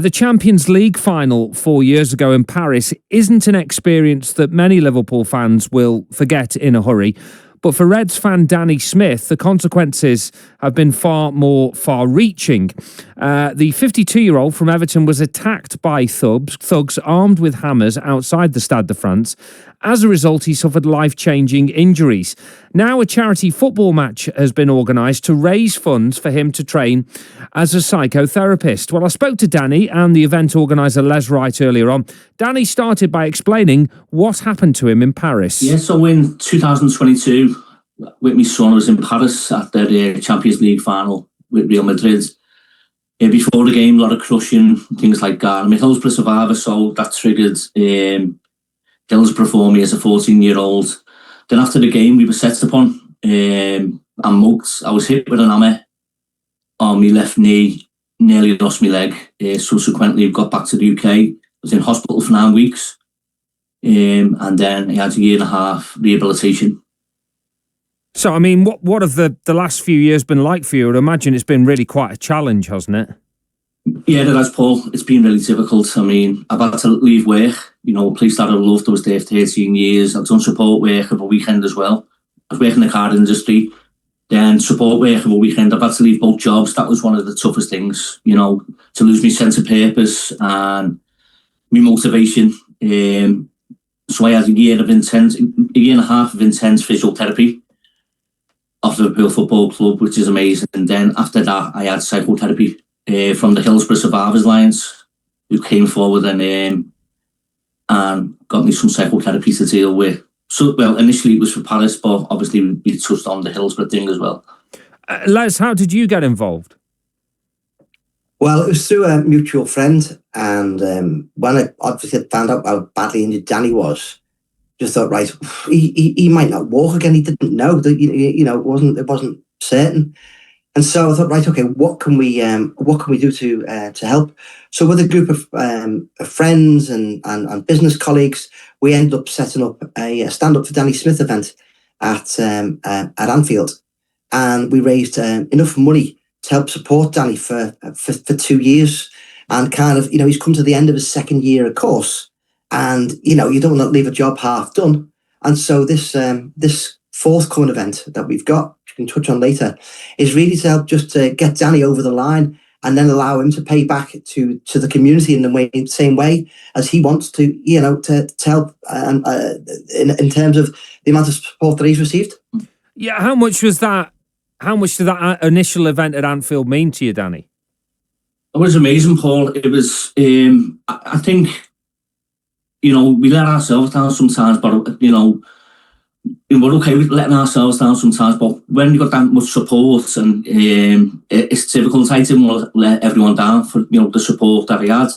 The Champions League final 4 years ago in Paris isn't an experience that many Liverpool fans will forget in a hurry. But for Reds fan Danny Smith, the consequences have been far more far-reaching. The 52-year-old from Everton was attacked by thugs armed with hammers outside the Stade de France. As a result, he suffered life-changing injuries. Now a charity football match has been organised to raise funds for him to train as a psychotherapist. Well, I spoke to Danny and the event organiser Les Wright earlier on. Danny started by explaining what happened to him in Paris. Yeah, so in 2022, with my son, I was in Paris at the Champions League final with Real Madrid. Before the game, a lot of crushing, things like that. I'm a Hillsborough survivor, so that triggered Hillsborough for me as a 14-year-old. Then after the game, we were set upon and mugged. I was hit with an hammer on my left knee, nearly lost my leg. Subsequently, got back to the UK. I was in hospital for 9 weeks. And then I had a 1.5 year rehabilitation. So, I mean, what have the last few years been like for you? I'd imagine it's been really quite a challenge, hasn't it? Yeah, it has, Paul. It's been really difficult. I mean, I've had to leave work. You know, a place that I loved. I was there for 13 years. I've done support work over a weekend as well. I was working in the car industry. Then support work over a weekend. I've had to leave both jobs. That was one of the toughest things, you know, to lose my sense of purpose and my motivation. So I had a 1.5 of intense physiotherapy off the Liverpool Football Club, which is amazing. And then after that, I had psychotherapy from the Hillsborough Survivors Alliance, who came forward and got me some psychotherapy to deal with. So, well, initially it was for Paris, but obviously we touched on the Hillsborough thing as well. Les, how did you get involved? Well, it was through a mutual friend, and when I obviously found out how badly injured Danny was, just thought, right, he might not walk again. He didn't know that, you know, it wasn't certain, and so I thought, right, okay, what can we do to help? So with a group of friends and business colleagues, we ended up setting up a Stand Up for Danny Smith event at Anfield, and we raised enough money to help support Danny for 2 years. And kind of, you know, he's come to the end of his second year of course, and, you know, you don't want to leave a job half done. And so this forthcoming event that we've got, which we can touch on later, is really to help just to get Danny over the line and then allow him to pay back to the community in the same way as he wants to, you know, to help in terms of the amount of support that he's received. Yeah, how much was that? How much did that initial event at Anfield mean to you, Danny? It was amazing, Paul. It was, I think, you know, we let ourselves down sometimes, but, you know, we're okay with letting ourselves down sometimes, but when you got that much support, and it's difficult, I didn't want to let everyone down for, you know, the support that I had.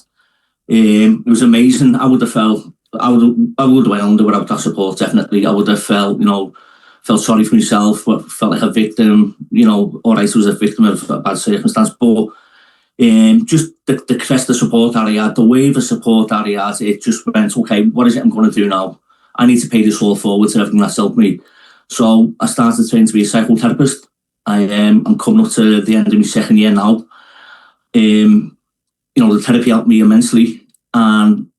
It was amazing. I would have went under without that support, definitely. I would have felt sorry for myself, felt like a victim, you know, all right, I was a victim of a bad circumstance, but just the crest of support that I had, the wave of support that I had, it just went, okay, what is it I'm going to do now? I need to pay this all forward to everything that's helped me. So I started training to be a psychotherapist. I'm coming up to the end of my second year now. You know, the therapy helped me immensely, and,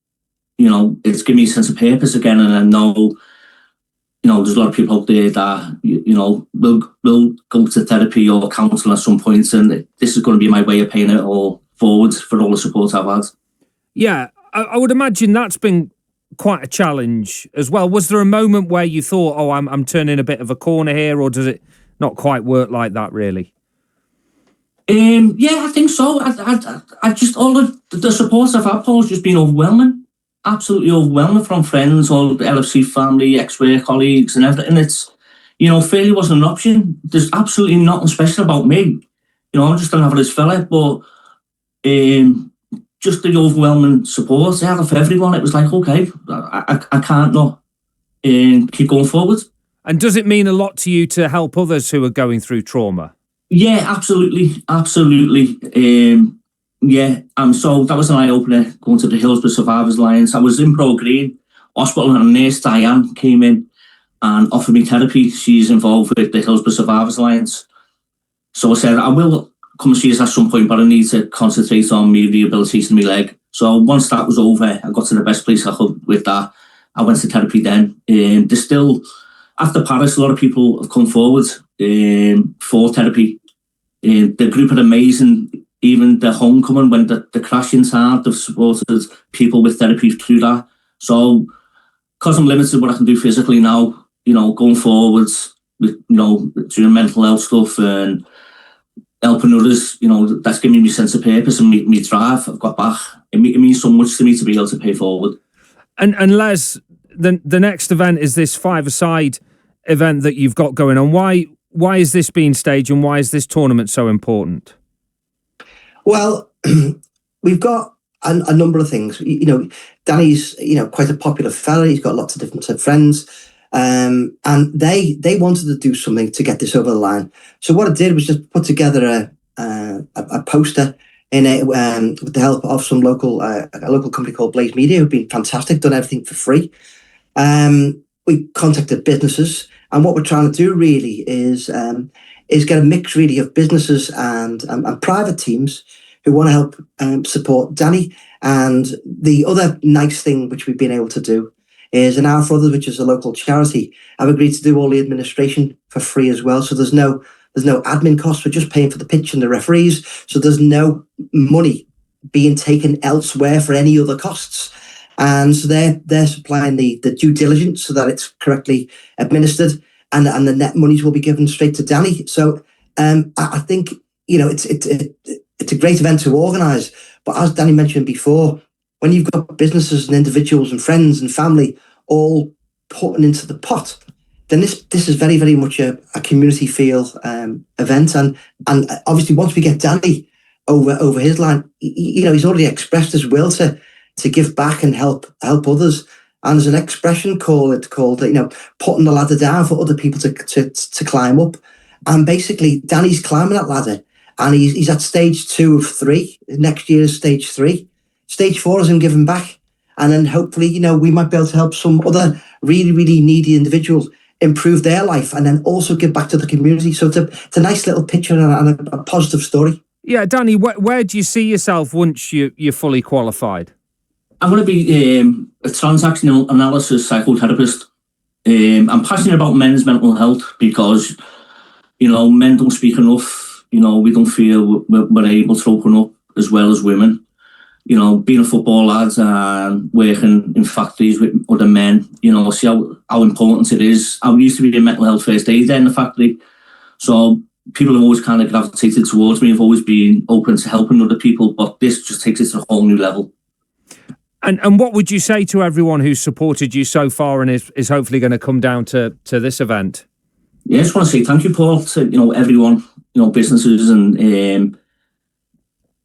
you know, it's given me a sense of purpose again. And I know, you know, there's a lot of people out there that, you know, will go to therapy or counselling at some point, and this is going to be my way of paying it all forward for all the support I've had. Yeah, I would imagine that's been quite a challenge as well. Was there a moment where you thought, oh, I'm turning a bit of a corner here, or does it not quite work like that, really? Yeah, I think so. I just, all of the support I've had, Paul, has just been overwhelming. Absolutely overwhelming, from friends, all the LFC family, ex-work colleagues and everything. It's, you know, failure wasn't an option. There's absolutely nothing special about me. You know, I'm just an average fella, but just the overwhelming support I had for everyone, it was like, okay, I can't not keep going forward. And does it mean a lot to you to help others who are going through trauma? Yeah, absolutely. Yeah, so that was an eye-opener, going to the Hillsborough Survivors Alliance. I was in Pro Green Hospital, and a nurse, Diane, came in and offered me therapy. She's involved with the Hillsborough Survivors Alliance. So I said, I will come and see us at some point, but I need to concentrate on me rehabilitating my leg. So once that was over, I got to the best place I could with that. I went to therapy then. There's still, after Paris, a lot of people have come forward for therapy. The group are amazing. Even the homecoming, when the crashing time, they've supported people with therapy through that. So, because I'm limited what I can do physically now, going forwards with, doing mental health stuff and helping others, that's giving me a sense of purpose and me drive. I've got back. It means so much to me to be able to pay forward. And Les, the next event is this five-a-side event that you've got going on. Why is this being staged and why is this tournament so important? Well, we've got a number of things. Danny's quite a popular fella. He's got lots of different friends, and they wanted to do something to get this over the line. So what I did was just put together a poster with the help of some local a local company called Blaze Media, who've been fantastic, done everything for free. We contacted businesses, and what we're trying to do really is get a mix really of businesses and private teams who want to help support Danny. And the other nice thing which we've been able to do is An Hour for Others, which is a local charity, have agreed to do all the administration for free as well. So there's no admin costs. We're just paying for the pitch and the referees. So there's no money being taken elsewhere for any other costs. And so they're supplying the due diligence so that it's correctly administered, and the net monies will be given straight to Danny. So I think it's a great event to organise. But as Danny mentioned before, when you've got businesses and individuals and friends and family all putting into the pot, then this is very, very much a community feel event. And obviously once we get Danny over his line, he's already expressed his will to give back and help others. And there's an expression called putting the ladder down for other people to climb up. And basically Danny's climbing that ladder, and he's at stage 2 of 3. Next year is stage 3. Stage 4 is him giving back. And then hopefully, we might be able to help some other really, really needy individuals improve their life and then also give back to the community. So it's a nice little picture and a positive story. Yeah, Danny, where do you see yourself once you're fully qualified? I'm going to be a transactional analysis psychotherapist. I'm passionate about men's mental health because, men don't speak enough. We don't feel we're able to open up as well as women. Being a football lad and working in factories with other men, see how important it is. I used to be a mental health first aider in the factory. So people have always kind of gravitated towards me. I've always been open to helping other people, but this just takes it to a whole new level. And what would you say to everyone who's supported you so far and is hopefully going to come down to this event? Yeah, I just want to say thank you, Paul, to everyone, businesses and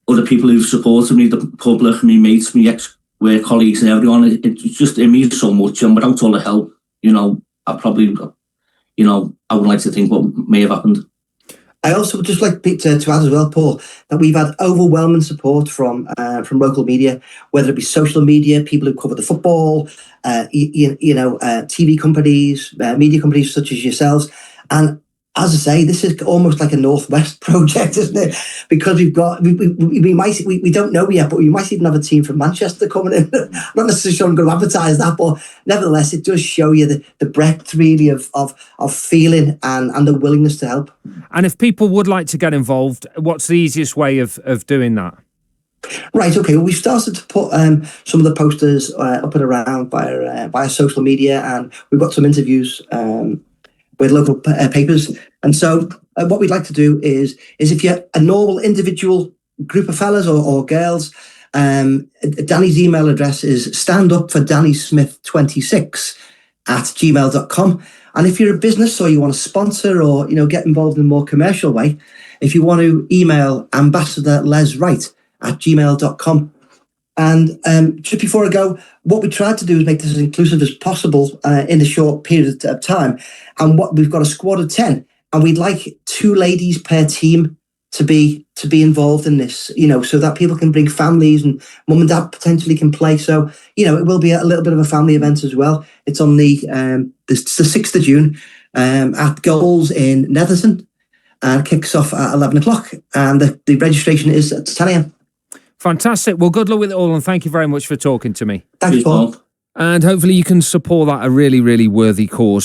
other people who've supported me, the public, my mates, my ex-work colleagues and everyone. It means so much, and without all the help, I probably, I would like to think what may have happened. I also would just like to add as well, Paul, that we've had overwhelming support from local media, whether it be social media, people who cover the football, TV companies, media companies such as yourselves. And as I say, this is almost like a Northwest project, isn't it? Because we don't know yet, but we might even have a team from Manchester coming in. Not necessarily sure I'm going to advertise that, but nevertheless, it does show you the breadth really of feeling and the willingness to help. And if people would like to get involved, what's the easiest way of doing that? Right, okay. Well, we've started to put some of the posters up and around via social media, and we've got some interviews with local papers. And so what we'd like to do is if you're a normal individual group of fellas or girls, Danny's email address is standupfordannysmith26@gmail.com. And if you're a business or you want to sponsor or get involved in a more commercial way, if you want to email ambassadorleswright@gmail.com. And just before I go, what we tried to do is make this as inclusive as possible in a short period of time. And what we've got a squad of 10, and we'd like 2 ladies per team to be involved in this, so that people can bring families and mum and dad potentially can play. So, it will be a little bit of a family event as well. It's on the 6th of June at Goals in Netherton. and kicks off at 11 o'clock. And the registration is at 10 a.m. Fantastic. Well, good luck with it all, and thank you very much for talking to me. Thanks, Paul. And hopefully you can support that, a really, really worthy cause.